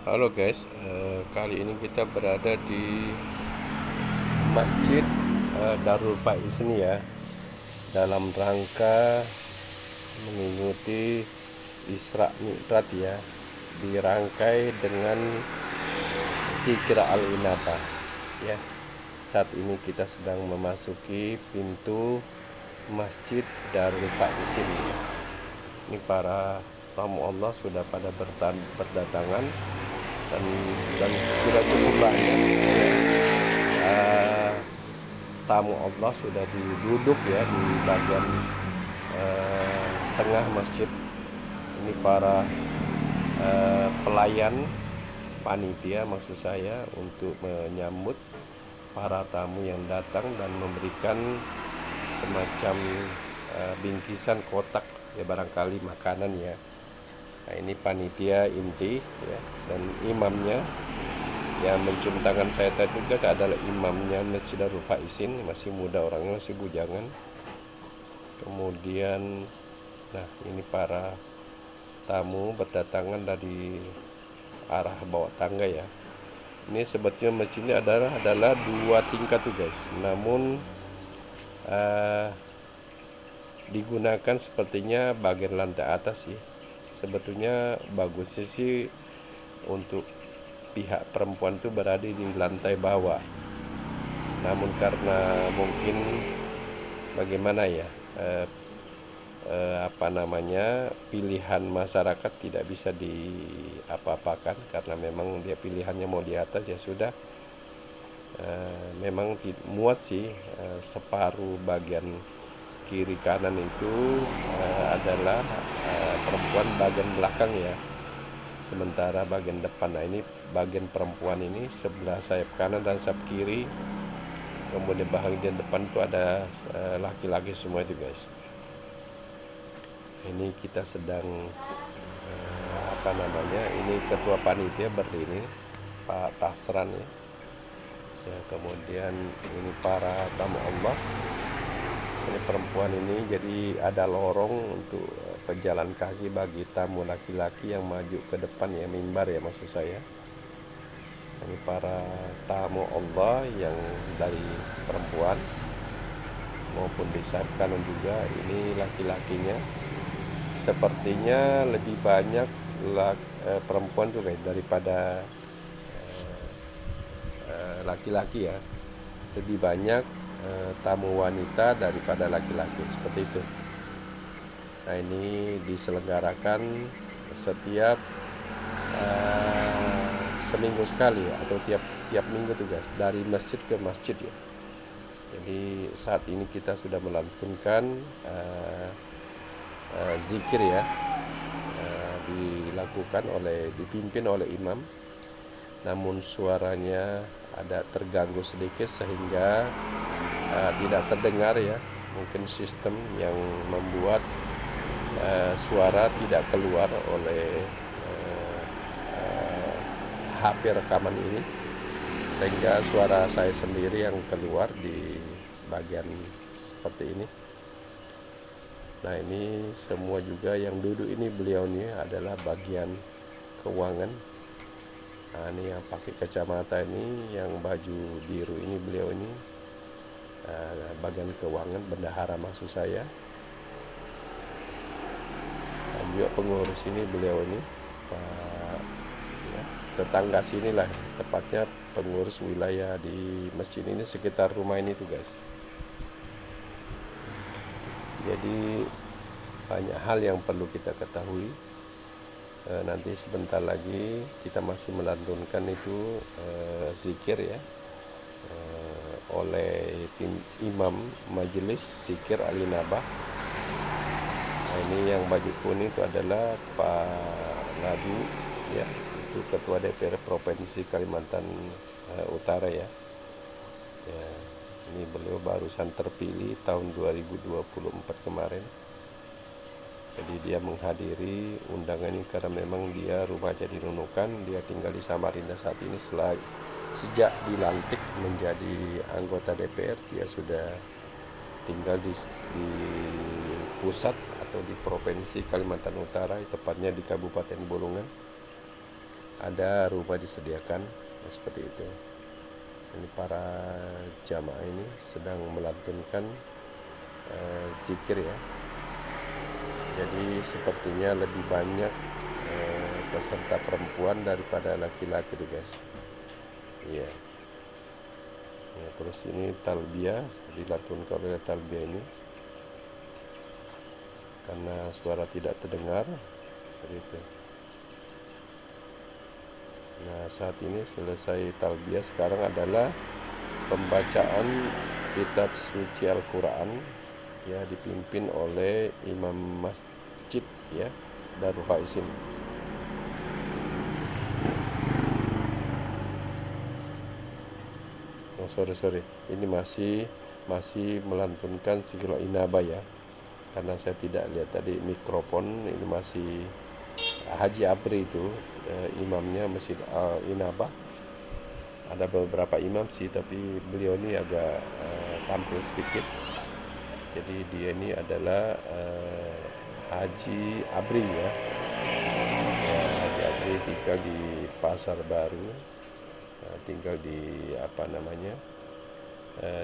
Halo guys, kali ini kita berada di Masjid Darul Faiz ini ya, dalam rangka mengikuti Isra Mi'raj ya, dirangkai dengan Zikir Al-Inabah ya. Saat ini kita sedang memasuki pintu Masjid Darul Faiz ini. Ini para tamu Allah sudah pada berdatangan dan sudah cukup banyak tamu Allah sudah duduk ya di bagian tengah masjid. Ini para pelayan panitia maksud saya untuk menyambut para tamu yang datang dan memberikan semacam bingkisan kotak ya, barangkali makanan ya. Nah, ini panitia inti ya, dan imamnya yang mencium tangan saya tadi juga adalah imamnya Masjid Darul Faizin, masih muda orangnya, masih bujangan. Kemudian nah ini para tamu berdatangan dari arah bawah tangga ya. Ini sebetulnya masjidnya adalah 2 tingkat tuh guys, namun digunakan sepertinya bagian lantai atas sih. Sebetulnya bagusnya sih untuk pihak perempuan itu berada di lantai bawah, namun karena mungkin bagaimana ya, pilihan masyarakat tidak bisa diapa-apakan, karena memang dia pilihannya mau di atas ya sudah. Memang muat sih, separuh bagian kiri kanan itu adalah perempuan bagian belakang ya, sementara bagian depan, nah ini bagian perempuan ini sebelah sayap kanan dan sayap kiri, kemudian bagian depan itu ada laki-laki semua itu guys. Ini kita sedang ini ketua panitia berdiri, Pak Tasran ya. Kemudian ini para tamu Allah. Ini perempuan ini jadi ada lorong untuk pejalan kaki bagi tamu laki-laki yang maju ke depan ya, mimbar ya maksud saya. Ini para tamu Allah yang dari perempuan maupun di sayap kanan juga, ini laki-lakinya. Sepertinya lebih banyak perempuan tuh guys daripada laki-laki ya. Lebih banyak tamu wanita daripada laki-laki, seperti itu. Nah, ini diselenggarakan setiap seminggu sekali ya, atau tiap minggu tuh guys, dari masjid ke masjid ya. Jadi saat ini kita sudah melantunkan zikir ya, dipimpin oleh imam, namun suaranya ada terganggu sedikit sehingga tidak terdengar ya. Mungkin sistem yang membuat suara tidak keluar oleh HP rekaman ini, sehingga suara saya sendiri yang keluar di bagian seperti ini. Nah, ini semua juga yang duduk ini, beliau ini adalah bagian keuangan. Nah, ini yang pakai kacamata ini, yang baju biru ini, beliau ini bagian keuangan, bendahara maksud saya. Dan juga pengurus ini, beliau ini Pak ya, tetangga sini lah, tepatnya pengurus wilayah di masjid ini, sekitar rumah ini tuh guys. Jadi banyak hal yang perlu kita ketahui. Nanti sebentar lagi kita masih melantunkan itu zikir ya, oleh tim imam majelis zikir Al-Inabah. Nah, ini yang baju kuning itu adalah Pak Ladu ya, itu ketua DPR Provinsi Kalimantan Utara ya. Ini beliau barusan terpilih tahun 2024 kemarin. Jadi dia menghadiri undangan ini karena memang dia rumahnya di Nunukan, dia tinggal di Samarinda saat ini. Sejak dilantik menjadi anggota DPR, dia sudah tinggal di pusat atau di Provinsi Kalimantan Utara, tepatnya di Kabupaten Bolongan. ada rumah disediakan seperti itu. Ini para jamaah ini sedang melantunkan zikir ya. Jadi sepertinya lebih banyak peserta perempuan daripada laki-laki tuh guys. Iya. Ya, terus ini talbiyah dilantunkan oleh talbiyah ini karena suara tidak terdengar seperti itu. Nah, saat ini selesai talbiyah, sekarang adalah pembacaan kitab suci Al-Quran ya, dipimpin oleh imam masjid ya, Darul Faisin. Oh, sorry, ini masih melantunkan Zikirul Inabah ya, karena saya tidak lihat tadi mikrofon. Ini masih Haji Abri itu imamnya Masjid Inabah. Ada beberapa imam sih, tapi beliau ini agak tampil sedikit. Jadi dia ini adalah Haji Abri ya. Haji Abri tinggal di Pasar Baru, tinggal di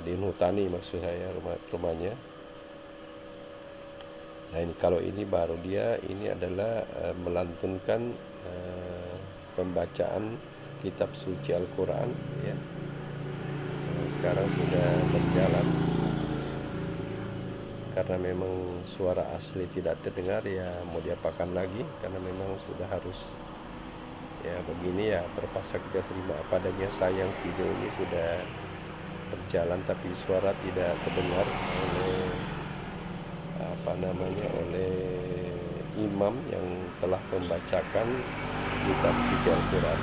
di Nutani maksud saya, rumahnya. Nah ini kalau ini baru dia ini adalah melantunkan pembacaan kitab suci Al-Quran ya. Sekarang sudah berjalan karena memang suara asli tidak terdengar ya, mau diapakan lagi, karena memang sudah harus ya begini ya, terpaksa kita terima apa adanya. Sayang video ini sudah berjalan tapi suara tidak terdengar oleh imam yang telah membacakan kitab suci Al-Quran.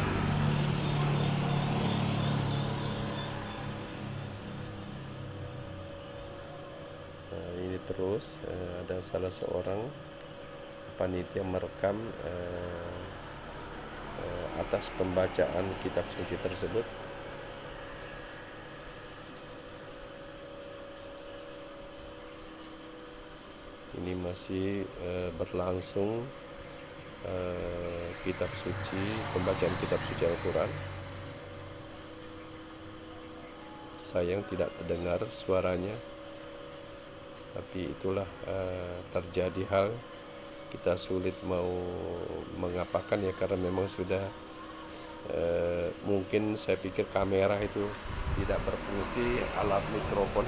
Nah, ini terus ada salah seorang panitia merekam atas pembacaan kitab suci tersebut. Ini masih berlangsung kitab suci, pembacaan kitab suci Al-Quran. Sayang tidak terdengar suaranya, tapi itulah terjadi hal. Kita sulit mau mengapakan ya, karena memang sudah mungkin saya pikir kamera itu tidak berfungsi, alat mikrofon,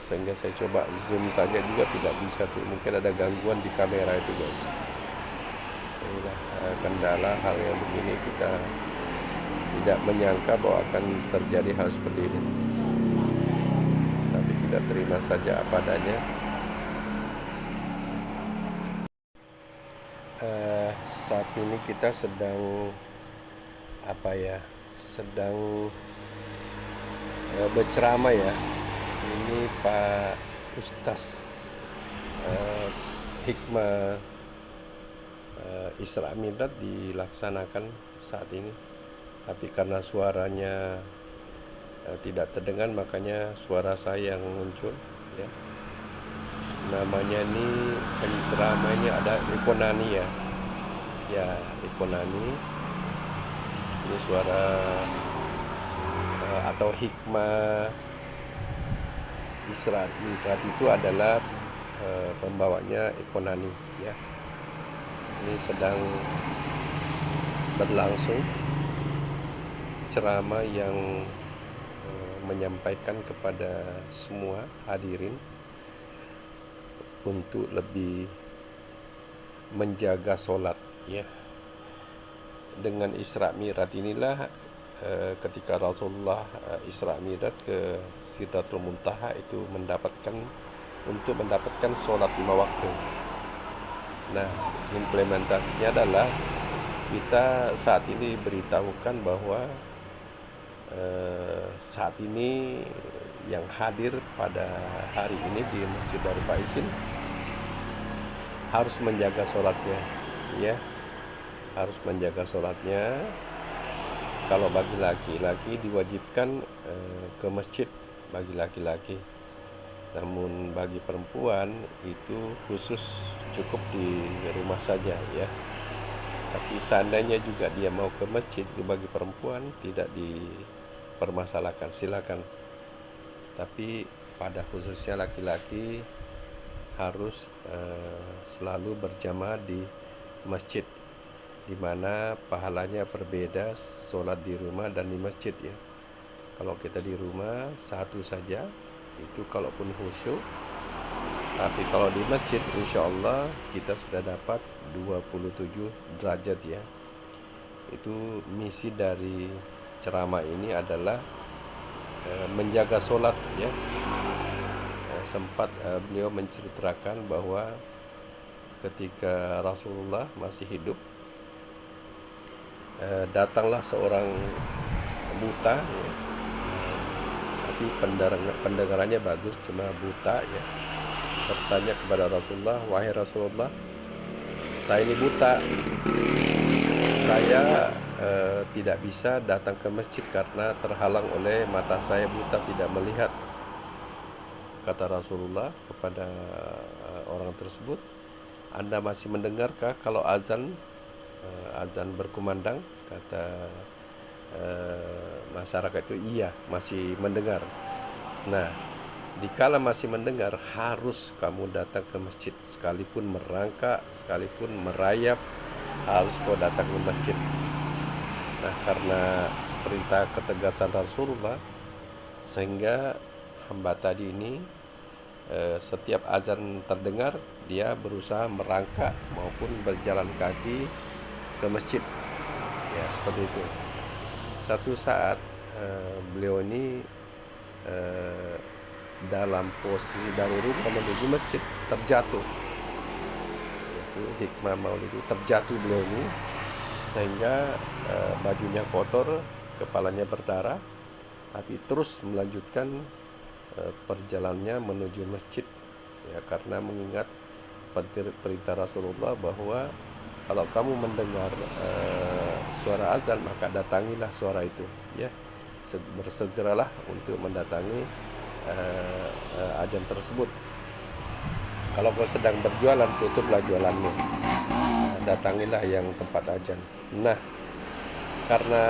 sehingga saya coba zoom saja juga tidak bisa tuh. Mungkin ada gangguan di kamera itu guys. Inilah kendala hal yang begini, kita tidak menyangka bahwa akan terjadi hal seperti ini, tapi kita terima saja apa adanya. Saat ini kita sedang berceramah ya. Ini Pak Ustaz Hikmah Isra Mi'raj dilaksanakan saat ini, tapi karena suaranya tidak terdengar, makanya suara saya yang muncul ya. Namanya ini penceramahnya ada Ikonani ya. Ya, Ikonani. Ini suara atau Hikmah Isra Mi'raj itu adalah pembawanya Ikonani ya. Ini sedang berlangsung ceramah yang menyampaikan kepada semua hadirin untuk lebih menjaga sholat ya. Dengan Isra Mi'raj inilah ketika Rasulullah Isra Mi'raj ke Sidratul Muntaha itu mendapatkan sholat 5 waktu. Nah, implementasinya adalah kita saat ini beritahukan bahwa saat ini yang hadir pada hari ini di Masjid Darul Faisin harus menjaga sholatnya ya, harus menjaga sholatnya. Kalau bagi laki-laki diwajibkan ke masjid bagi laki-laki, namun bagi perempuan itu khusus cukup di rumah saja ya. Tapi seandainya juga dia mau ke masjid, bagi perempuan tidak dipermasalahkan, silakan. Tapi pada khususnya laki-laki harus selalu berjamaah di masjid, di mana pahalanya berbeda sholat di rumah dan di masjid ya. Kalau kita di rumah satu saja itu kalaupun khusyuk, tapi kalau di masjid insya Allah kita sudah dapat 27 derajat ya. Itu misi dari ceramah ini adalah menjaga sholat ya. Sempat beliau menceritakan bahwa ketika Rasulullah masih hidup, datanglah seorang buta ya, tapi pendengarannya bagus, cuma buta ya, bertanya kepada Rasulullah, wahai Rasulullah, saya ini buta, saya tidak bisa datang ke masjid karena terhalang oleh mata saya buta, tidak melihat. Kata Rasulullah kepada orang tersebut, Anda masih mendengarkah kalau azan berkumandang? Kata masyarakat itu, iya, masih mendengar. Nah, dikala masih mendengar, harus kamu datang ke masjid, sekalipun merangkak, sekalipun merayap, harus kau datang ke masjid. Nah, karena perintah ketegasan Rasulullah, sehingga hamba tadi ini setiap azan terdengar, dia berusaha merangkak maupun berjalan kaki ke masjid ya, seperti itu. Satu saat beliau ini dalam posisi dari rumah menuju masjid terjatuh. Itu hikmah maulid itu, terjatuh beliau ini sehingga bajunya kotor, kepalanya berdarah, tapi terus melanjutkan perjalanannya menuju masjid ya, karena mengingat perintah Rasulullah bahwa kalau kamu mendengar suara azan, maka datangilah suara itu ya, bersegeralah untuk mendatangi azan tersebut. Kalau kau sedang berjualan, tutuplah jualanmu, datangilah yang tempat azan. Nah, karena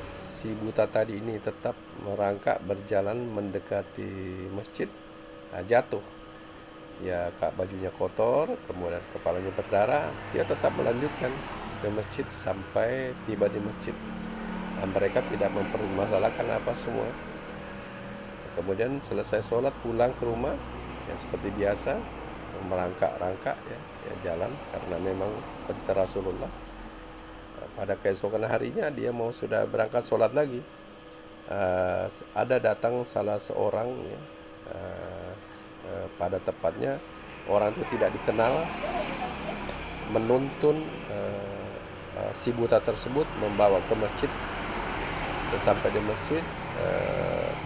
si buta tadi ini tetap merangkak berjalan mendekati masjid, jatuh ya, bajunya kotor, kemudian kepalanya berdarah, dia tetap melanjutkan ke masjid sampai tiba di masjid. Nah, mereka tidak mempermasalahkan apa semua. Kemudian selesai sholat pulang ke rumah ya, seperti biasa merangkak-rangkak ya, jalan, karena memang perintah Rasulullah. Pada keesokan harinya dia mau sudah berangkat sholat lagi, ada datang salah seorang ya, pada tepatnya orang itu tidak dikenal, menuntun si buta tersebut membawa ke masjid. Sesampai di masjid,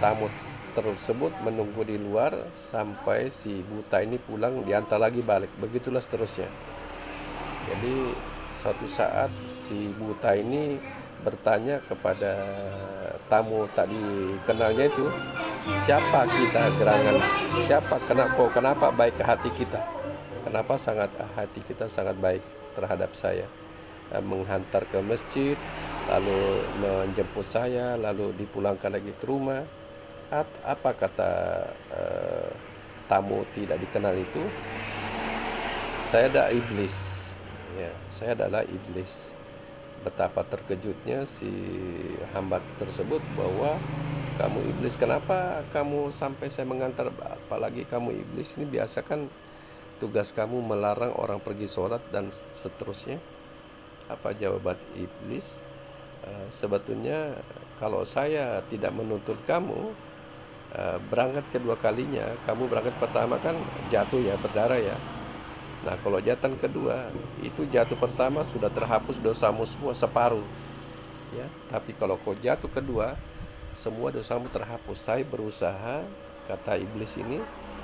tamu tersebut menunggu di luar sampai si buta ini pulang, diantar lagi balik, begitulah seterusnya. Jadi suatu saat si buta ini bertanya kepada tamu tak dikenalnya itu, siapa kita gerangan, siapa, kenapa baik ke hati kita, kenapa hati kita sangat baik terhadap saya, menghantar ke masjid, lalu menjemput saya, lalu dipulangkan lagi ke rumah. Apa kata tamu tidak dikenal itu? Saya adalah iblis ya, saya adalah iblis. Betapa terkejutnya si hamba tersebut bahwa, kamu iblis, kenapa kamu sampai saya mengantar, apalagi kamu iblis, ini biasa kan tugas kamu melarang orang pergi sholat dan seterusnya. Apa jawaban iblis? Sebetulnya kalau saya tidak menuntut kamu berangkat kedua kalinya, kamu berangkat pertama kan jatuh ya, berdarah ya. Nah, kalau jatuh kedua, itu jatuh pertama sudah terhapus dosamu semua separuh ya. Tapi kalau kau jatuh kedua, semua dosamu terhapus. Saya berusaha, kata iblis ini,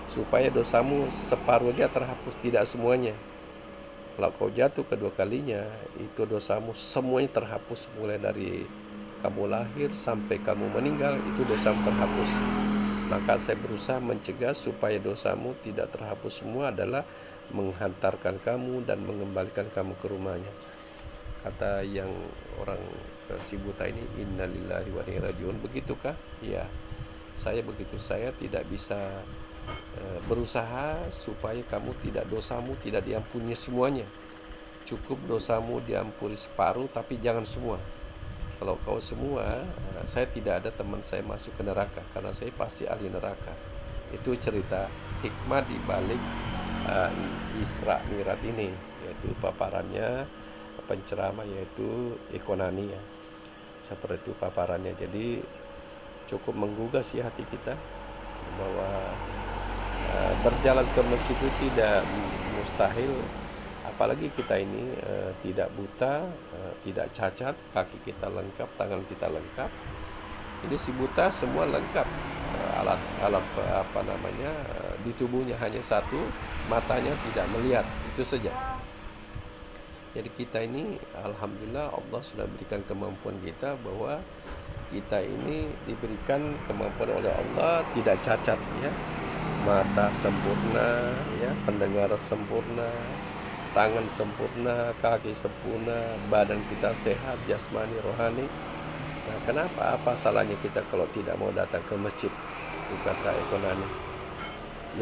supaya dosamu separuhnya terhapus, tidak semuanya. Kalau kau jatuh kedua kalinya, itu dosamu semuanya terhapus, mulai dari kamu lahir sampai kamu meninggal, itu dosamu terhapus. Maka saya berusaha mencegah supaya dosamu tidak terhapus semua, adalah menghantarkan kamu dan mengembalikan kamu ke rumahnya. kata yang orang si buta ini, innalillahi wa inna ilaihi rajiun, begitukah? Ya, saya begitu. Saya tidak bisa berusaha supaya kamu dosamu tidak diampuni semuanya. Cukup dosamu diampuni separuh, tapi jangan semua. Kalau kau semua, saya tidak ada teman saya masuk ke neraka, karena saya pasti ahli neraka. Itu cerita hikmah di balik Isra Mi'raj ini, yaitu paparannya penceramah, yaitu Ikonani ya. Seperti itu paparannya. Jadi cukup menggugah sih hati kita bahwa berjalan ke masjid itu tidak mustahil, apalagi kita ini tidak buta, tidak cacat, kaki kita lengkap, tangan kita lengkap. Ini si buta semua lengkap, alat di tubuhnya hanya satu, matanya tidak melihat, itu saja. Jadi kita ini alhamdulillah Allah sudah berikan kemampuan kita, bahwa kita ini diberikan kemampuan oleh Allah tidak cacat ya. Mata sempurna ya, pendengar sempurna, tangan sempurna, kaki sempurna, badan kita sehat jasmani rohani. Nah, kenapa? Apa salahnya kita kalau tidak mau datang ke masjid? Itu kata Ikonani.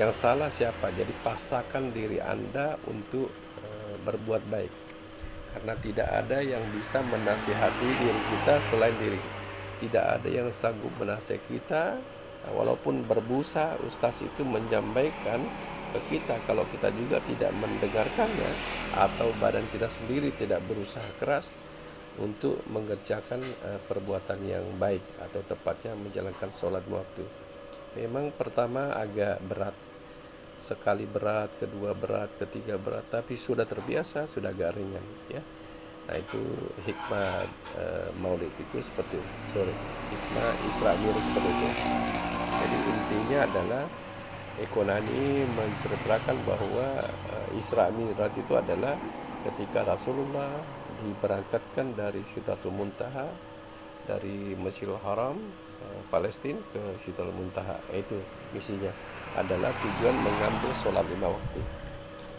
Yang salah siapa? Jadi paksakan diri Anda untuk berbuat baik, karena tidak ada yang bisa menasihati diri kita selain diri. Tidak ada yang sanggup menasihati kita, walaupun berbusa ustaz itu menyampaikan ke kita, kalau kita juga tidak mendengarkannya, atau badan kita sendiri tidak berusaha keras untuk mengerjakan perbuatan yang baik, atau tepatnya menjalankan sholat waktu. Memang pertama agak berat, sekali berat, kedua berat, ketiga berat, tapi sudah terbiasa, sudah agak ringan ya. Nah, itu hikmah Maulid itu seperti itu. Hikmah Isra Mi'raj seperti itu. Jadi intinya adalah Ikonani menceritakan bahwa Isra Mi'raj itu adalah ketika Rasulullah diberangkatkan dari Sidratul Muntaha, dari Masjidil Haram Palestina ke Sidratul Muntaha. Itu misinya, adalah tujuan mengambil sholat 5 waktu.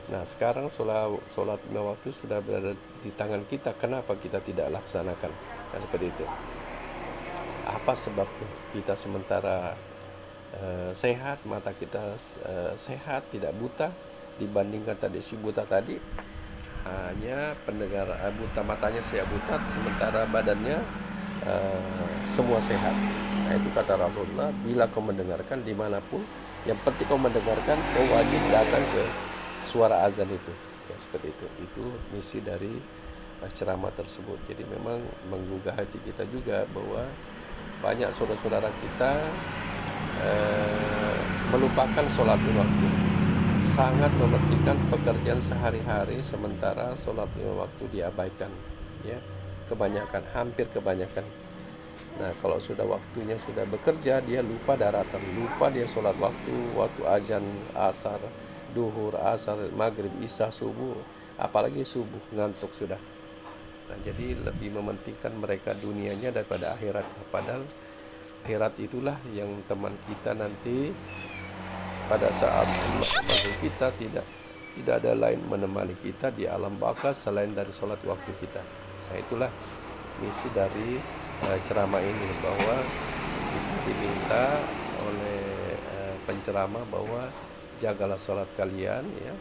Nah, sekarang sholat 5 waktu sudah berada di tangan kita. Kenapa kita tidak laksanakan? Nah, seperti itu. Apa sebabnya? Kita sementara sehat, mata kita sehat, tidak buta, dibandingkan tadi si buta tadi hanya pendengar buta, matanya saya buta, sementara badannya semua sehat. Nah, itu kata Rasulullah, bila kau mendengarkan dimanapun, yang penting kau mendengarkan, kau wajib datang ke suara azan itu ya, seperti itu misi dari ceramah tersebut. Jadi memang menggugah hati kita juga bahwa banyak saudara-saudara kita melupakan sholat lima waktu, sangat mementingkan pekerjaan sehari-hari, sementara sholat lima waktu diabaikan ya, kebanyakan, hampir kebanyakan. Nah, kalau sudah waktunya sudah bekerja, dia lupa daratan, lupa dia sholat waktu azan, asar, duhur, asar, maghrib, isya, subuh, apalagi subuh, ngantuk sudah. Nah, jadi lebih mementingkan mereka dunianya daripada akhirat. Padahal akhirat itulah yang teman kita nanti pada saat memanggil kita, tidak ada lain menemani kita di alam baka selain dari sholat waktu kita. Nah, itulah misi dari ceramah ini, bahwa kita diminta oleh penceramah bahwa jagalah sholat kalian ya,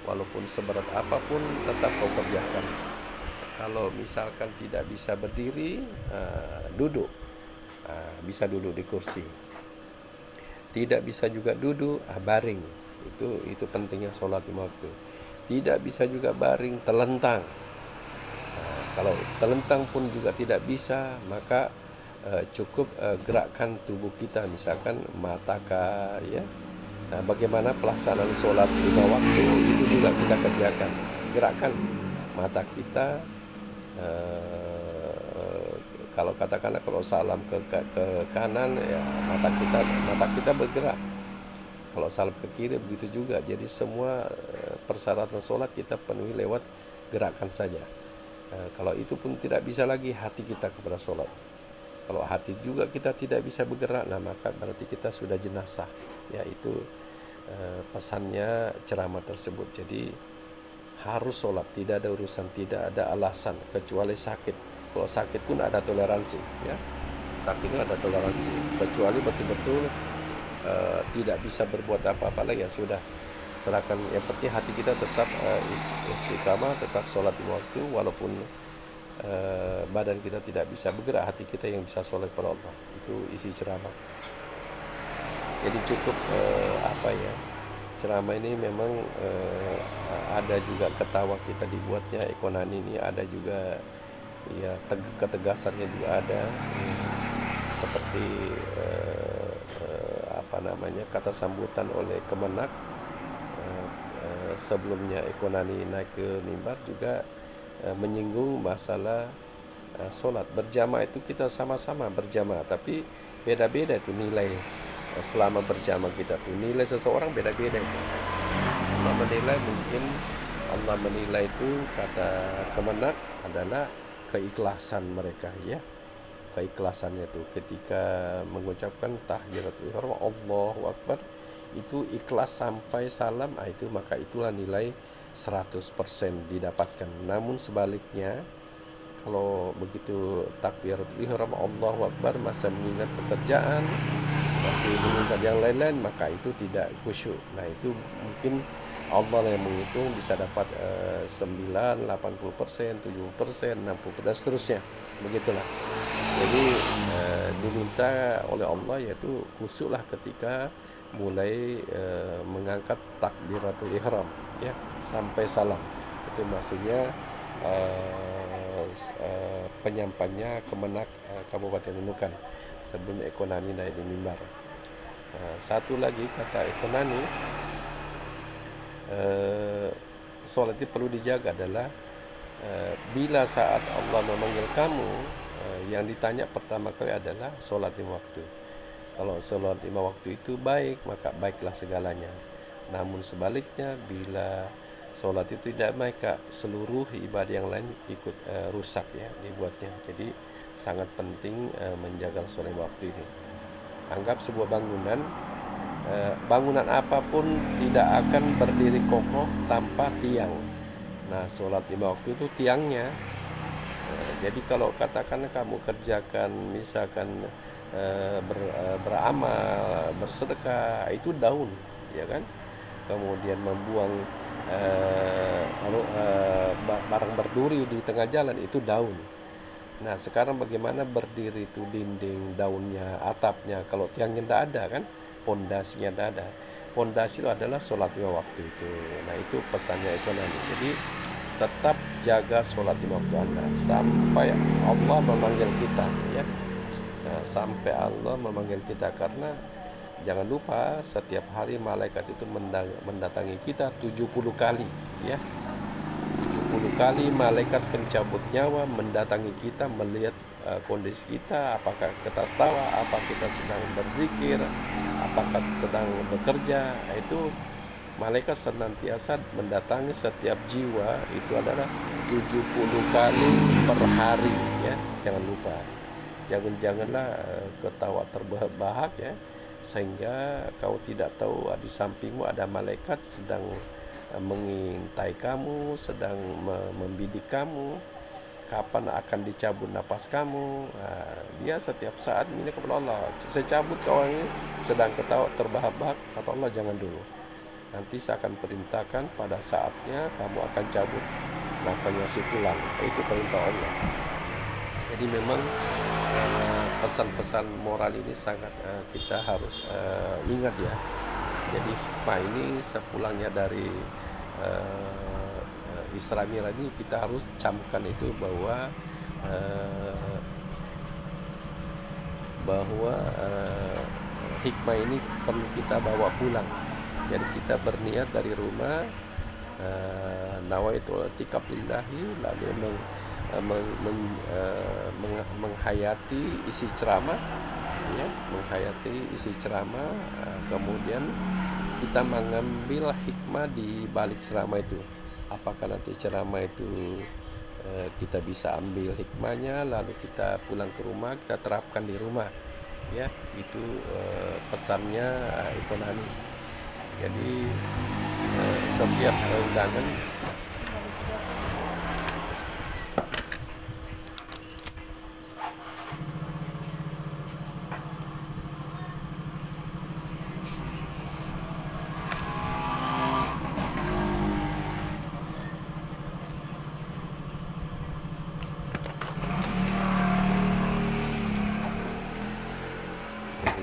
walaupun seberat apapun tetap kau kerjakan. Kalau misalkan tidak bisa berdiri, duduk, bisa duduk di kursi. Tidak bisa juga duduk, baring. Itu pentingnya sholat lima waktu. Tidak bisa juga baring, telentang. Kalau telentang pun juga tidak bisa, maka cukup gerakkan tubuh kita, misalkan mata ya. Nah, bagaimana pelaksanaan sholat lima waktu itu juga kita kerjakan. Gerakkan mata kita, kalau katakanlah kalau salam ke kanan ya, mata kita bergerak. Kalau salam ke kiri begitu juga. Jadi semua persyaratan sholat kita penuhi lewat gerakan saja. Kalau itu pun tidak bisa lagi, hati kita kepada sholat. Kalau hati juga kita tidak bisa bergerak, nah maka berarti kita sudah jenazah. Ya, itu pesannya ceramah tersebut. Jadi harus sholat, tidak ada urusan, tidak ada alasan kecuali sakit. Kalau sakit pun ada toleransi, ya. Sakit itu ada toleransi, kecuali betul-betul tidak bisa berbuat apa-apa lagi, ya sudah, serahkan. Yang penting hati kita tetap istiqamah, tetap sholat di waktu, walaupun badan kita tidak bisa bergerak, hati kita yang bisa sholat kepada Allah. Itu isi ceramah. Jadi cukup ceramah ini memang ada juga ketawa kita dibuatnya. Ekonomi ini ada juga, ya, ketegasannya juga ada, seperti kata sambutan oleh Kemenak sebelumnya Ekonomi naik ke mimbar juga menyinggung masalah sholat berjamaah. Itu kita sama-sama berjamaah, tapi beda-beda itu nilai selama berjamaah kita tuh. Nilai seseorang beda-beda itu. Allah menilai itu, kata Kemenak, adalah keikhlasan mereka, ya. Keikhlasannya itu ketika mengucapkan tahiyyatul ihram, Allahu Akbar, itu ikhlas sampai salam, itu maka itulah nilai 100% didapatkan. Namun sebaliknya, kalau begitu takbiratul ihram, Allahu Akbar, masa mengingat pekerjaan, masih mengingat yang lain-lain, maka itu tidak khusyuk. Nah, itu mungkin Allah yang menghitung, bisa dapat 9, 80%, 70%, 60%, dan seterusnya. Begitulah. Jadi diminta oleh Allah yaitu khusyuklah ketika mulai mengangkat takbiratul ihram, ya, sampai salam. Itu maksudnya penyampainya Kemenak Kabupaten Nunukan sebelum Ekonomi naik di mimbar. Satu lagi kata Ekonomi, sholat itu perlu dijaga adalah bila saat Allah memanggil kamu, yang ditanya pertama kali adalah sholat lima waktu. Kalau sholat lima waktu itu baik, maka baiklah segalanya. Namun sebaliknya, bila sholat itu tidak baik, seluruh ibadah yang lain ikut rusak, ya, dibuatnya. Jadi sangat penting menjaga sholat lima waktu ini. Anggap sebuah bangunan apapun tidak akan berdiri kokoh tanpa tiang. Nah, sholat lima waktu itu tiangnya. Jadi kalau katakan kamu kerjakan misalkan beramal, bersedekah, itu daun, ya kan? Kemudian membuang barang berduri di tengah jalan, itu daun. Nah, sekarang bagaimana berdiri itu dinding, daunnya, atapnya, kalau tiangnya tidak ada, kan? Pondasinya tidak ada. Pondasi itu adalah sholat lima waktu itu. Nah, itu pesannya Ekonomi. Jadi tetap jaga sholat lima waktu Anda sampai Allah memanggil kita, ya. Nah, sampai Allah memanggil kita, karena jangan lupa setiap hari malaikat itu mendatangi kita 70 kali, ya. 70 kali malaikat pencabut nyawa mendatangi kita, melihat kondisi kita, apakah kita tertawa, apakah kita sedang berzikir, apakah sedang bekerja. Itu malaikat senantiasa mendatangi setiap jiwa, itu adalah 70 kali per hari, ya. Jangan lupa. Janganlah ketawa terbahak, ya, sehingga kau tidak tahu di sampingmu ada malaikat sedang mengintai kamu, sedang membidik kamu, kapan akan dicabut napas kamu. Dia setiap saat minta kepada Allah, saya cabut kau ini sedang ketawa terbahak-bahak. Kata Allah, jangan dulu, nanti saya akan perintahkan, pada saatnya kamu akan cabut napasnya si pulang. Itu perintah Allah. Jadi memang pesan-pesan moral ini sangat kita harus ingat, ya. Jadi hikmah ini sepulangnya dari Isra Mi'raj ini kita harus camkan itu, bahwa hikmah ini perlu kita bawa pulang. Jadi kita berniat dari rumah, nawaitul i'tikaf lillahi, lalu menghayati isi ceramah, ya, menghayati isi ceramah, kemudian kita mengambil hikmah di balik ceramah itu. Apakah nanti ceramah itu kita bisa ambil hikmahnya, lalu kita pulang ke rumah, kita terapkan di rumah, ya. Itu pesannya Ekonomi. Jadi setiap undangan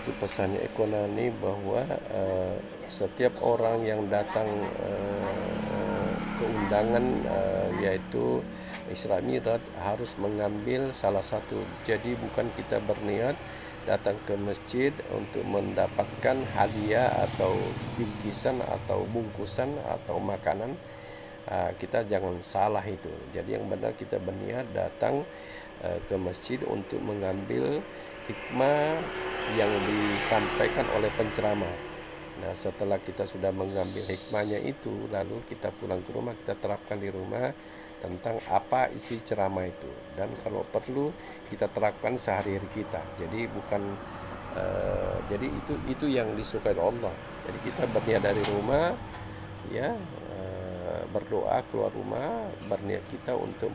itu pesannya Ekonani bahwa setiap orang yang datang ke undangan yaitu Isra Mi'raj harus mengambil salah satu. Jadi bukan kita berniat datang ke masjid untuk mendapatkan hadiah atau bingkisan atau bungkusan atau makanan. Kita jangan salah itu. Jadi yang benar kita berniat datang ke masjid untuk mengambil hikmah yang disampaikan oleh penceramah. Nah, setelah kita sudah mengambil hikmahnya itu, lalu kita pulang ke rumah, kita terapkan di rumah tentang apa isi ceramah itu, dan kalau perlu kita terapkan sehari-hari kita. Jadi bukan jadi itu yang disukai Allah. Jadi kita berniat dari rumah, ya, berdoa keluar rumah, berniat kita untuk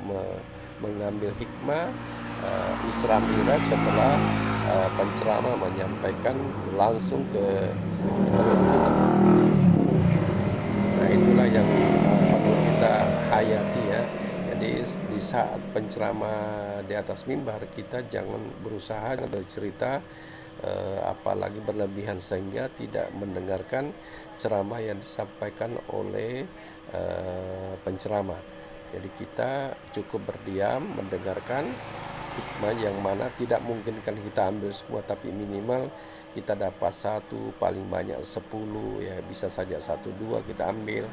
mengambil hikmah Isra Mi'raj setelah penceramah menyampaikan langsung ke telinga kita. Nah, itulah yang perlu kita hayati ya. Jadi di saat penceramah di atas mimbar, kita jangan berusaha bercerita apalagi berlebihan sehingga tidak mendengarkan ceramah yang disampaikan oleh penceramah. Jadi kita cukup berdiam mendengarkan hikmah yang mana tidak mungkin kan kita ambil semua, tapi minimal kita dapat satu, paling banyak 10 ya, bisa saja 1-2 kita ambil.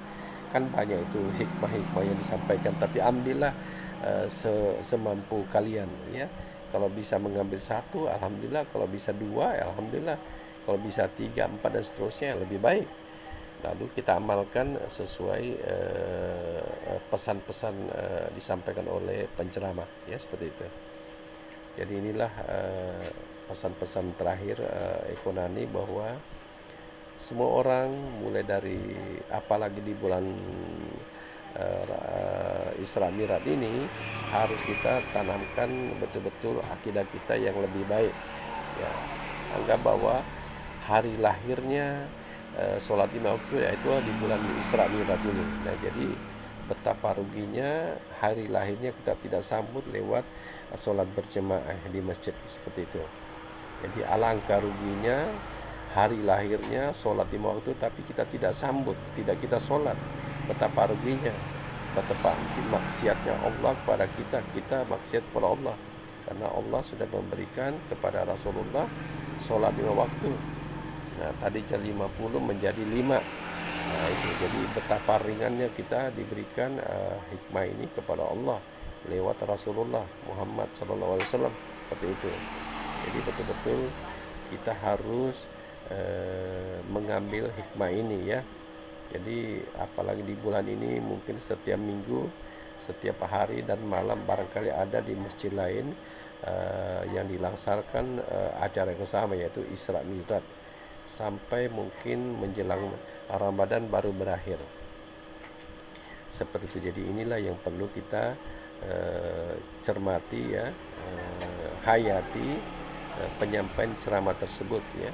Kan banyak itu hikmah-hikmah yang disampaikan, tapi ambillah semampu kalian ya. Kalau bisa mengambil satu, alhamdulillah. Kalau bisa dua, alhamdulillah. Kalau bisa 3, 4 dan seterusnya, lebih baik. Lalu kita amalkan sesuai pesan-pesan disampaikan oleh penceramah ya, seperti itu. Jadi inilah pesan-pesan terakhir Ekonani, bahwa semua orang mulai dari apalagi di bulan Isra Mi'raj ini harus kita tanamkan betul-betul akidah kita yang lebih baik ya. Anggap bahwa hari lahirnya sholat 5 waktu yaitu di bulan Isra Mi'raj ini. Nah, jadi betapa ruginya hari lahirnya kita tidak sambut lewat sholat berjemaah di masjid seperti itu. Jadi alangkah ruginya hari lahirnya sholat 5 waktu tapi kita tidak sambut, tidak kita sholat. Betapa ruginya, betapa maksiatnya Allah kepada kita maksiat kepada Allah, karena Allah sudah memberikan kepada Rasulullah sholat 5 waktu. Nah, tadi jam 50 menjadi 5. Nah, itu jadi betapa ringannya kita diberikan hikmah ini kepada Allah lewat Rasulullah Muhammad SAW, seperti itu. Jadi betul-betul kita harus mengambil hikmah ini ya. Jadi apalagi di bulan ini, mungkin setiap minggu, setiap hari dan malam barangkali ada di masjid lain yang dilaksanakan acara yang sama, yaitu Isra Mi'raj, sampai mungkin menjelang Ramadan baru berakhir. Seperti itu. Jadi inilah yang perlu kita cermati ya, hayati penyampaian ceramah tersebut ya.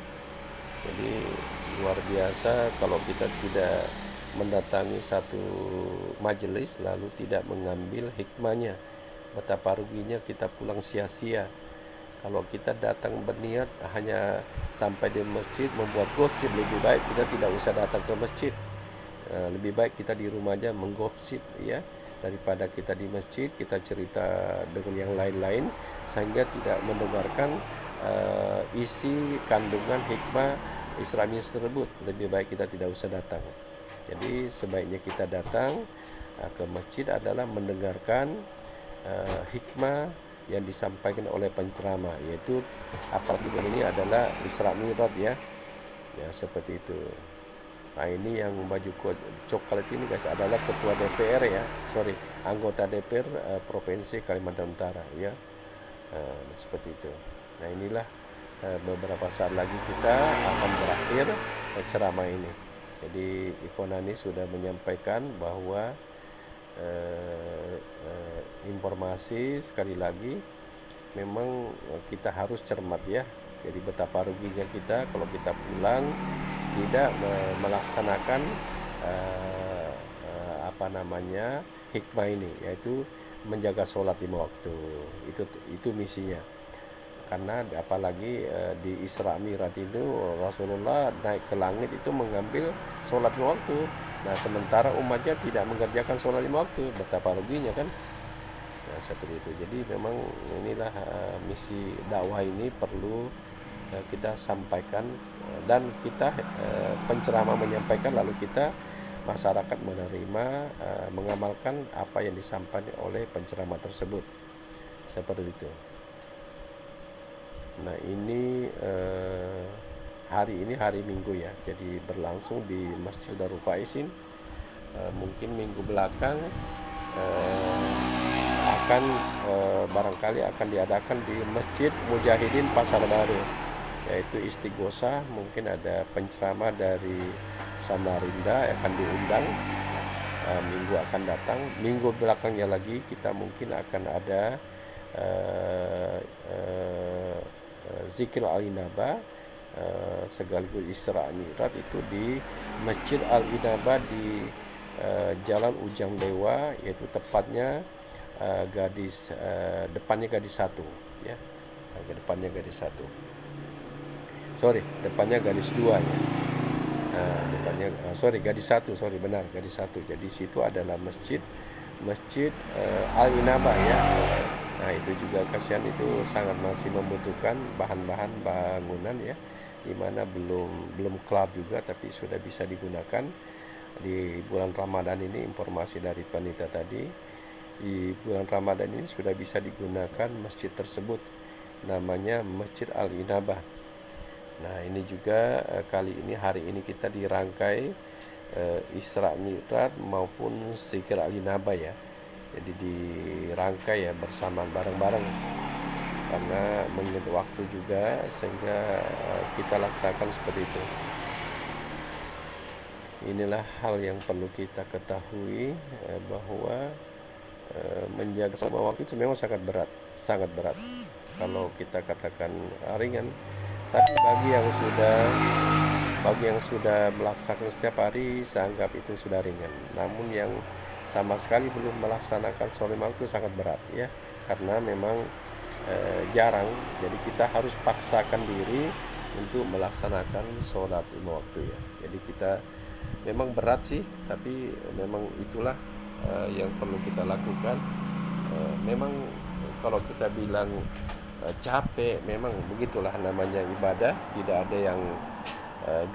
Jadi luar biasa kalau kita tidak mendatangi satu majelis lalu tidak mengambil hikmahnya. Betapa ruginya kita pulang sia-sia. Kalau kita datang berniat hanya sampai di masjid membuat gosip, lebih baik kita tidak usah datang ke masjid. Lebih baik kita di rumah aja menggosip ya, daripada kita di masjid kita cerita dengan yang lain-lain sehingga tidak mendengarkan isi kandungan hikmah Isra Mi'raj tersebut. Lebih baik kita tidak usah datang. Jadi sebaiknya kita datang ke masjid adalah mendengarkan hikmah yang disampaikan oleh penceramah, yaitu apalagi ini adalah Isra Mi'raj ya. Ya, seperti itu. Nah, ini yang baju coklat ini guys adalah ketua DPR ya, anggota DPR Provinsi Kalimantan Utara ya. Seperti itu. Nah, inilah beberapa saat lagi kita akan berakhir ceramah ini. Jadi Ekonani sudah menyampaikan bahwa informasi sekali lagi memang kita harus cermat ya. Jadi betapa ruginya kita kalau kita pulang tidak melaksanakan hikmah ini, yaitu menjaga sholat 5 waktu. Itu misinya. karena apalagi di Isra Mi'raj itu Rasulullah naik ke langit itu mengambil sholat 5 waktu. Nah sementara umatnya tidak mengerjakan sholat 5 waktu, betapa ruginya kan. Nah seperti itu. Jadi memang inilah misi dakwah ini perlu kita sampaikan, dan kita penceramah menyampaikan, lalu kita masyarakat menerima, mengamalkan apa yang disampaikan oleh penceramah tersebut, seperti itu. Nah ini hari ini hari Minggu ya, jadi berlangsung di Masjid Darul Faisin. Mungkin minggu belakang akan barangkali akan diadakan di Masjid Mujahidin Pasar Baru, yaitu istighosah. Mungkin ada penceramah dari Samarinda akan diundang minggu akan datang. Minggu belakangnya lagi kita mungkin akan ada zikir al-inaba sekaligus Isra Mi'raj itu di Masjid Al-Inaba di Jalan Ujang Dewa, yaitu tepatnya depannya Gadis 1 ya. Depannya Gadis 1. Depannya Gadis 2 ya. Depannya Gadis 1, benar, Gadis 1. Jadi situ adalah Masjid Al-Inaba ya. Nah itu juga kasihan, itu sangat masih membutuhkan bahan-bahan bangunan ya, dimana belum kelar juga tapi sudah bisa digunakan di bulan Ramadan ini. Informasi dari panitia tadi, di bulan Ramadan ini sudah bisa digunakan masjid tersebut, namanya Masjid Al-Inabah. Nah ini juga hari ini kita dirangkai Isra Mi'raj maupun Zikir Al-Inabah ya. Jadi dirangkai ya bersamaan bareng-bareng, karena mengingat waktu juga sehingga kita laksanakan seperti itu. Inilah hal yang perlu kita ketahui, bahwa menjaga semua waktu itu memang sangat berat. Kalau kita katakan ringan, tapi bagi yang sudah melaksanakan setiap hari, saya anggap itu sudah ringan. Namun yang sama sekali belum melaksanakan sholat 5 waktu sangat berat ya, karena memang jarang. Jadi kita harus paksakan diri untuk melaksanakan sholat 5 waktu ya. Jadi kita memang berat sih, tapi memang itulah yang perlu kita lakukan. Memang kalau kita bilang capek, memang begitulah namanya ibadah, tidak ada yang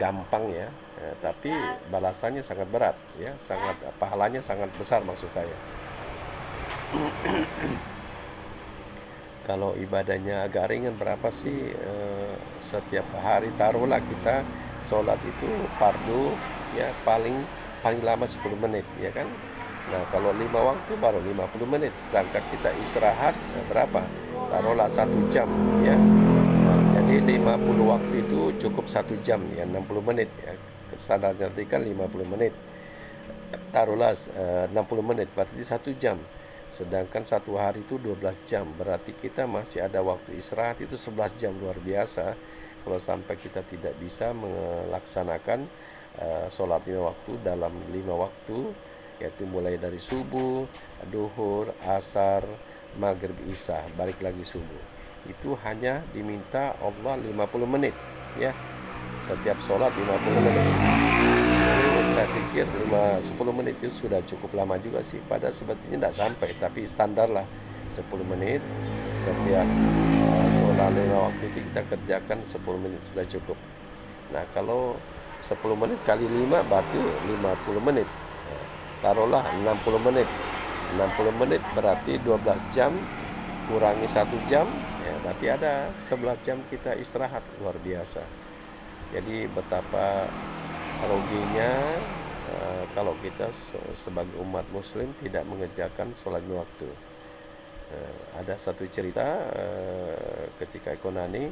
gampang ya. Tapi balasannya sangat berat ya, pahalanya sangat besar maksud saya. Kalau ibadahnya agak ringan, berapa sih setiap hari? Taruhlah kita sholat itu fardu ya, paling lama 10 menit ya kan. Nah kalau 5 waktu baru 50 menit, sedangkan kita istirahat berapa? Taruhlah 1 jam ya. Jadi 50 waktu itu cukup 1 jam ya, 60 menit ya. Standarnya kan 50 menit. Taruhlah 60 menit berarti 1 jam. Sedangkan satu hari itu 12 jam. Berarti kita masih ada waktu istirahat itu 11 jam. Luar biasa kalau sampai kita tidak bisa melaksanakan sholat 5 waktu dalam 5 waktu, yaitu mulai dari subuh, duhur, asar, maghrib, isya, balik lagi subuh. Itu hanya diminta Allah 50 menit ya. Setiap sholat 50 menit. Jadi saya pikir 10 menit itu sudah cukup lama juga sih. Padahal sebetulnya tidak sampai, tapi standar lah 10 menit. Setiap sholat 5 waktu itu kita kerjakan 10 menit sudah cukup. Nah kalau 10 menit kali 5 berarti 50 menit. Taruhlah 60 menit. 60 menit berarti 12 jam kurangi 1 jam ya, berarti ada 11 jam kita istirahat. Luar biasa. Jadi betapa ruginya kalau kita sebagai umat muslim tidak mengerjakan sholat 5 waktu. Ada satu cerita ketika Konani,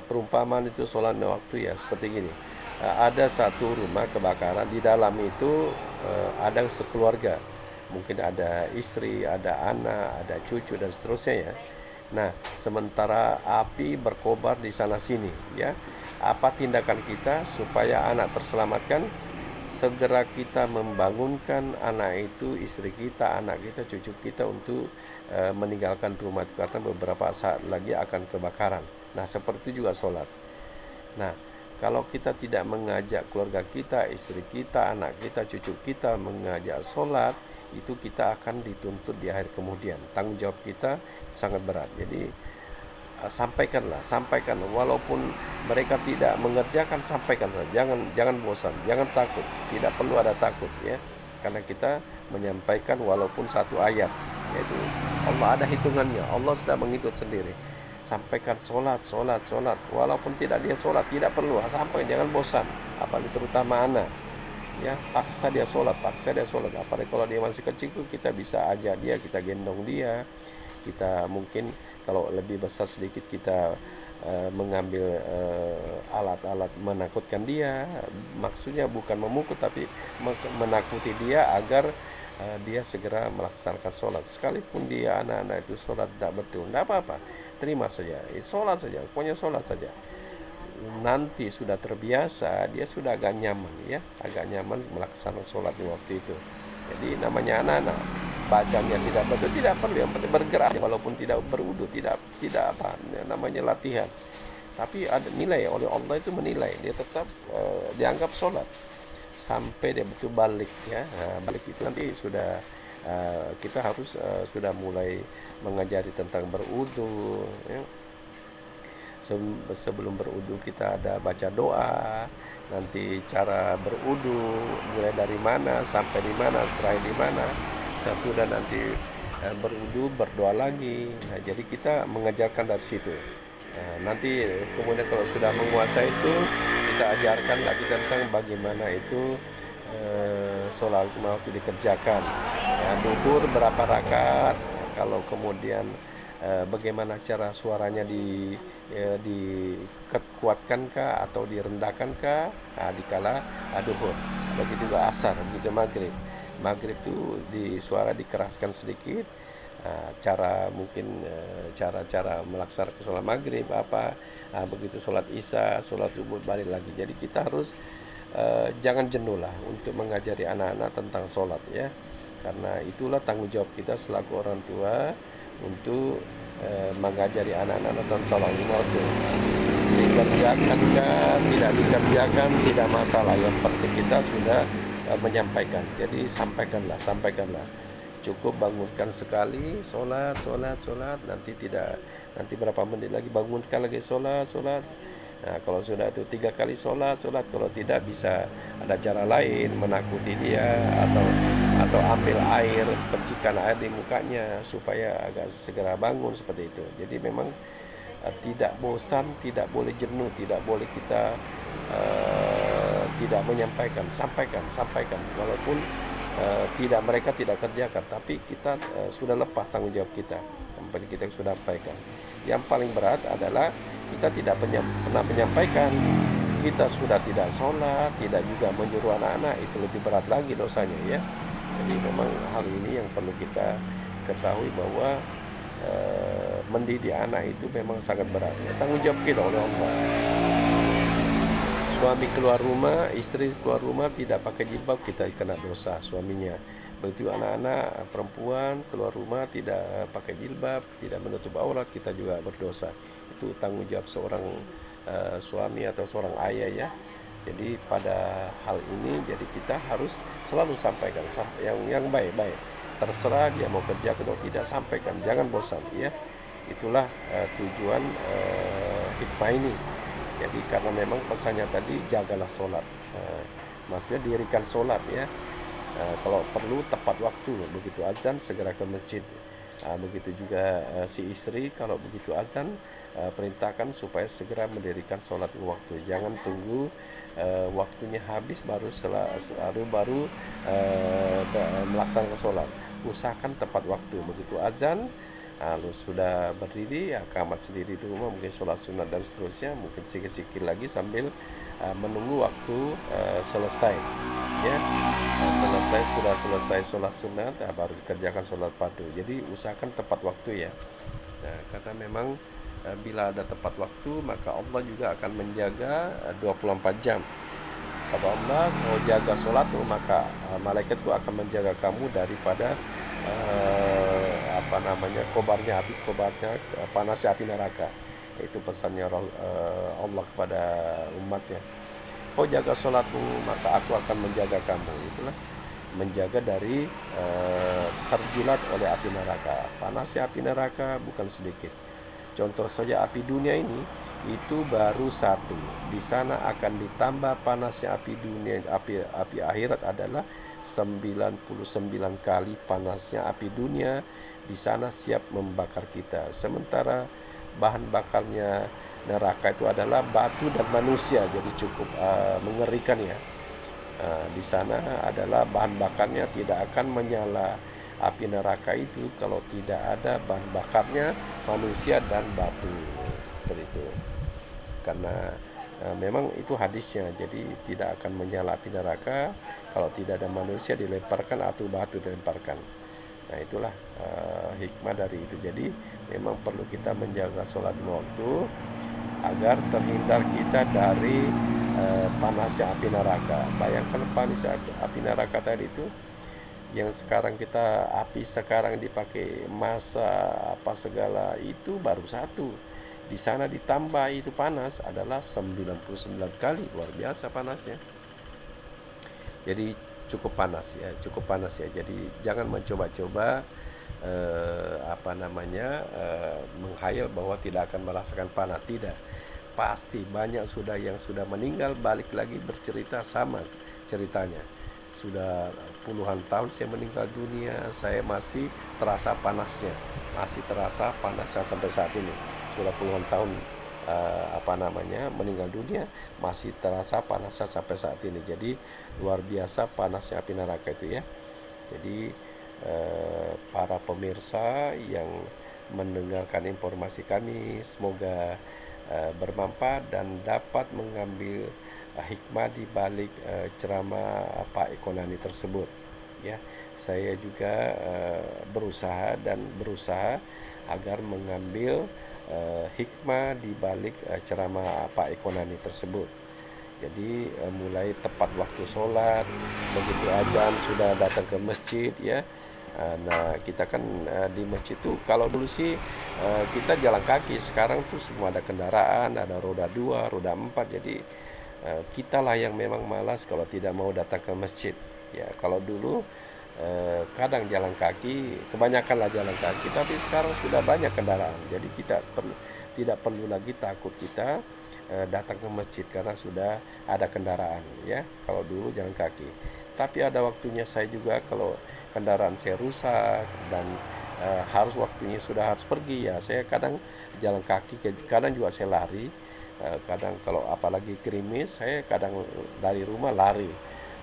perumpamaan itu sholat 5 waktu ya seperti gini. Ada satu rumah kebakaran, di dalam itu ada sekeluarga, mungkin ada istri, ada anak, ada cucu dan seterusnya ya. Nah, sementara api berkobar di sana sini ya. Apa tindakan kita supaya anak terselamatkan? segera kita membangunkan anak itu, istri kita, anak kita, cucu kita untuk meninggalkan rumah itu, karena beberapa saat lagi akan kebakaran. Nah, seperti juga sholat. Nah, kalau kita tidak mengajak keluarga kita, istri kita, anak kita, cucu kita mengajak sholat, itu kita akan dituntut di akhir kemudian. Tanggung jawab kita sangat berat. Jadi sampaikan walaupun mereka tidak mengerjakan, sampaikan saja, jangan bosan, jangan takut, tidak perlu ada takut ya, karena kita menyampaikan walaupun satu ayat, yaitu Allah ada hitungannya, Allah sudah menghitung sendiri. Sampaikan sholat, walaupun tidak dia sholat, tidak perlu sampai, jangan bosan, apalagi terutama anak ya, paksa dia sholat, apalagi kalau dia masih kecil, kita bisa ajak dia, kita gendong dia, kita mungkin kalau lebih besar sedikit kita mengambil alat-alat menakutkan dia, maksudnya bukan memukul tapi menakuti dia agar dia segera melaksanakan sholat. Sekalipun dia anak-anak itu sholat tidak betul, tidak apa-apa, terima saja, sholat saja, pokoknya sholat saja. Nanti sudah terbiasa, dia sudah agak nyaman melaksanakan sholat di waktu itu. Jadi namanya anak-anak, bacanya tidak betul, tidak perlu, yang penting bergerak walaupun tidak berudu, tidak apa namanya latihan, tapi ada nilai oleh Allah, itu menilai dia tetap dianggap sholat sampai dia betul balik ya. Balik itu nanti sudah kita harus sudah mulai mengajari tentang berudu ya. Sebelum berudu kita ada baca doa, nanti cara berudu mulai dari mana sampai di mana, setelah di mana, sesudah nanti berudu berdoa lagi. Nah, jadi kita mengajarkan dari situ. Nanti kemudian kalau sudah menguasai itu, kita ajarkan lagi tentang bagaimana itu sholat waktu dikerjakan ya, duhur berapa rakaat, kalau kemudian bagaimana cara suaranya dikuatkankah atau direndahkankah dikala duhur. Begitu juga asar, begitu maghrib itu suara dikeraskan sedikit. Cara mungkin cara melaksanakan sholat maghrib apa, begitu sholat isya, sholat subuh balik lagi. Jadi kita harus jangan jenuh lah untuk mengajari anak-anak tentang sholat ya, karena itulah tanggung jawab kita selaku orang tua untuk mengajari anak-anak tentang sholat lima waktu. Dikerjakankah tidak dikerjakan tidak masalah, yang penting kita sudah menyampaikan. Jadi sampaikanlah, cukup bangunkan sekali, sholat, nanti berapa menit lagi bangunkan lagi, sholat. Nah, kalau sudah itu 3 kali sholat, kalau tidak bisa ada cara lain, menakuti dia atau ambil air, percikan air di mukanya supaya agak segera bangun, seperti itu. Jadi memang tidak bosan, tidak boleh jenuh, tidak boleh kita tidak menyampaikan, sampaikan walaupun mereka tidak kerjakan, tapi kita sudah lepas tanggung jawab kita, yang penting kita sudah sampaikan. Yang paling berat adalah kita tidak pernah menyampaikan, kita sudah tidak sholat, tidak juga menyuruh anak-anak, itu lebih berat lagi dosanya ya. Jadi memang hal ini yang perlu kita ketahui, bahwa mendidik anak itu memang sangat berat ya, tanggung jawab kita oleh Allah. Suami keluar rumah, istri keluar rumah tidak pakai jilbab, kita kena dosa suaminya. Begitu anak-anak perempuan keluar rumah tidak pakai jilbab, tidak menutup aurat, kita juga berdosa. Itu tanggung jawab seorang suami atau seorang ayah ya. Jadi pada hal ini, jadi kita harus selalu sampaikan yang baik-baik. Terserah dia mau kerja atau tidak, sampaikan, jangan bosan ya. Itulah tujuan hikmah ini. Jadi karena memang pesannya tadi, jagalah sholat, maksudnya dirikan sholat ya. Kalau perlu tepat waktu, begitu azan segera ke masjid. Begitu juga si istri, kalau begitu azan perintahkan supaya segera mendirikan sholat di waktu. Jangan tunggu waktunya habis baru melaksanakan sholat. Usahakan tepat waktu, begitu azan lalu sudah berdiri ya, kamat sendiri di rumah, mungkin sholat sunat dan seterusnya, mungkin sikit-sikit lagi sambil menunggu waktu selesai ya. Sudah selesai sholat sunat, baru dikerjakan sholat fardu. Jadi usahakan tepat waktu ya. Nah, karena memang bila ada tepat waktu, maka Allah juga akan menjaga 24 jam. kata Allah, kau jaga sholatmu maka malaikatku akan menjaga kamu daripada kobarnya panasnya api neraka. Itu pesannya Allah kepada umatnya. Kau jaga sholatmu maka aku akan menjaga kamu. Itulah menjaga dari terjilat oleh api neraka. Panasnya api neraka bukan sedikit. Contoh saja api dunia ini itu baru satu. Di sana akan ditambah panasnya api dunia. Api akhirat adalah 99 kali panasnya api dunia. Di sana siap membakar kita. Sementara bahan bakarnya neraka itu adalah batu dan manusia. Jadi cukup mengerikan ya. Di sana adalah bahan bakarnya tidak akan menyala api neraka itu kalau tidak ada bahan bakarnya manusia dan batu, seperti itu. Karena memang itu hadisnya, jadi tidak akan menyala api neraka kalau tidak ada manusia dilemparkan atau batu dilemparkan. Nah itulah hikmah dari itu. Jadi memang perlu kita menjaga sholat waktu agar terhindar kita dari panasnya api neraka. Bayangkan panasnya api neraka tadi itu, yang sekarang kita api sekarang dipakai masa apa segala itu baru satu. Di sana ditambah itu panas adalah 99 kali, luar biasa panasnya. Jadi cukup panas ya. Jadi jangan mencoba-coba menghayal bahwa tidak akan merasakan panas. Tidak, pasti banyak yang sudah meninggal balik lagi bercerita sama ceritanya. Sudah puluhan tahun saya meninggal dunia, saya masih terasa panasnya sampai saat ini. Sudah puluhan tahun meninggal dunia, masih terasa panasnya sampai saat ini. Jadi luar biasa panasnya api neraka itu ya. Jadi para pemirsa yang mendengarkan informasi kami, semoga bermanfaat dan dapat mengambil hikmah di balik ceramah Pak Ekonani tersebut ya. Saya juga berusaha agar mengambil hikmah di balik ceramah Pak Ekonani tersebut. Jadi mulai tepat waktu sholat, begitu azan sudah datang ke masjid ya. Nah kita kan di masjid tuh kalau dulu sih kita jalan kaki, sekarang tuh semua ada kendaraan, ada roda 2, roda 4. Jadi kita lah yang memang malas kalau tidak mau datang ke masjid ya. Kalau dulu kadang jalan kaki, kebanyakan jalan kaki, tapi sekarang sudah banyak kendaraan. Jadi kita tidak perlu lagi takut kita datang ke masjid karena sudah ada kendaraan ya. Kalau dulu jalan kaki, tapi ada waktunya saya juga kalau kendaraan saya rusak dan harus pergi ya, saya kadang jalan kaki, kadang juga saya lari. Kadang kalau apalagi krimis, saya kadang dari rumah lari,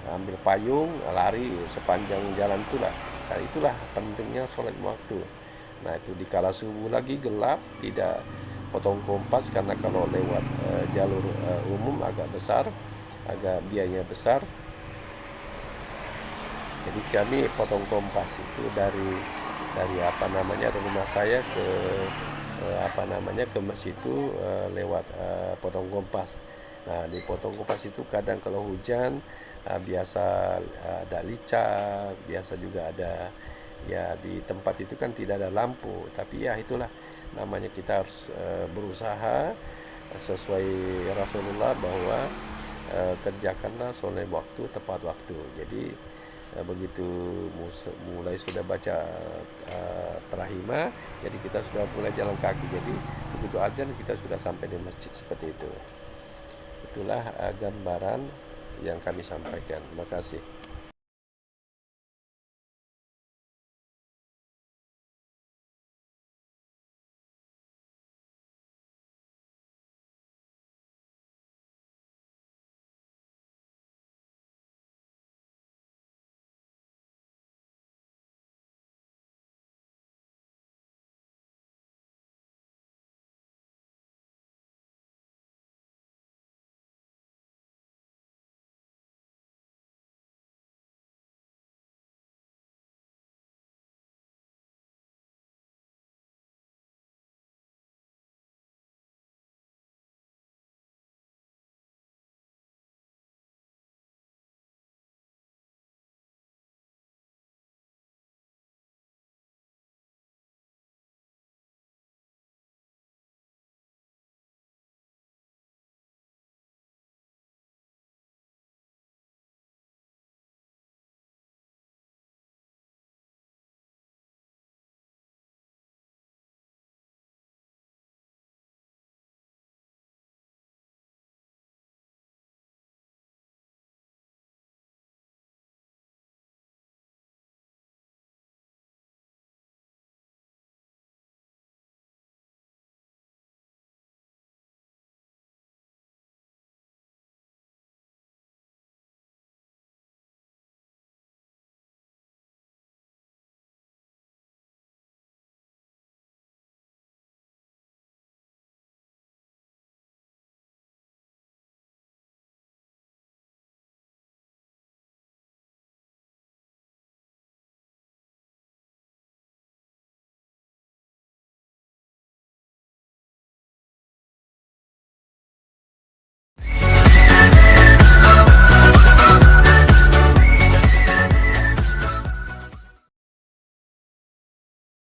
ambil payung lari sepanjang jalan itulah. Nah, itulah pentingnya sholat waktu. Nah itu dikala subuh lagi gelap, tidak potong kompas karena kalau lewat jalur umum agak biayanya besar. Jadi kami potong kompas itu dari rumah saya ke ke masjid itu lewat potong kompas. Nah di potong kompas itu kadang kalau hujan biasa ada licak, biasa juga ada ya, di tempat itu kan tidak ada lampu, tapi ya itulah namanya, kita harus berusaha sesuai Rasulullah bahwa kerjakanlah sholat waktu tepat waktu. Jadi begitu mulai sudah baca terahimah, jadi kita sudah mulai jalan kaki. Jadi begitu azan kita sudah sampai di masjid, seperti itu. Itulah gambaran yang kami sampaikan. Terima kasih.